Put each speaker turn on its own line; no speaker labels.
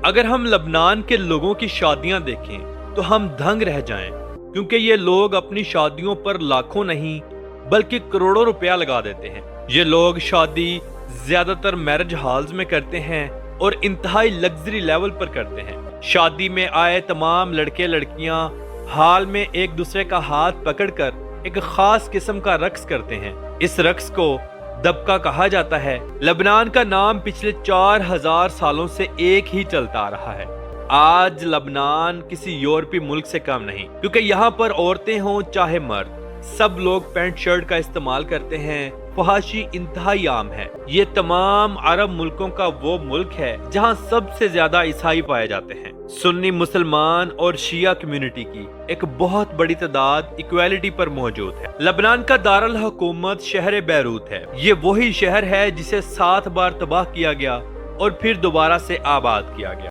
اگر ہم لبنان کے لوگوں کی شادیاں دیکھیں تو ہم دھنگ رہ جائیں، کیونکہ یہ لوگ اپنی شادیوں پر لاکھوں نہیں بلکہ کروڑوں روپیہ لگا دیتے ہیں۔ یہ لوگ شادی زیادہ تر میرج ہالز میں کرتے ہیں اور انتہائی لگژری لیول پر کرتے ہیں۔ شادی میں آئے تمام لڑکے لڑکیاں ہال میں ایک دوسرے کا ہاتھ پکڑ کر ایک خاص قسم کا رقص کرتے ہیں۔ اس رقص کو دبکا کہا جاتا ہے۔ لبنان کا نام پچھلے 4000 سالوں سے ایک ہی چلتا آ رہا ہے۔ آج لبنان کسی یورپی ملک سے کم نہیں، کیونکہ یہاں پر عورتیں ہوں چاہے مرد، سب لوگ پینٹ شرٹ کا استعمال کرتے ہیں۔ فحاشی انتہائی عام ہے۔ یہ تمام عرب ملکوں کا وہ ملک ہے جہاں سب سے زیادہ عیسائی پائے جاتے ہیں۔ سنی مسلمان اور شیعہ کمیونٹی کی ایک بہت بڑی تعداد ایکویلٹی پر موجود ہے۔ لبنان کا دارالحکومت شہر بیروت ہے۔ یہ وہی شہر ہے جسے 7 بار تباہ کیا گیا اور پھر دوبارہ سے آباد کیا گیا۔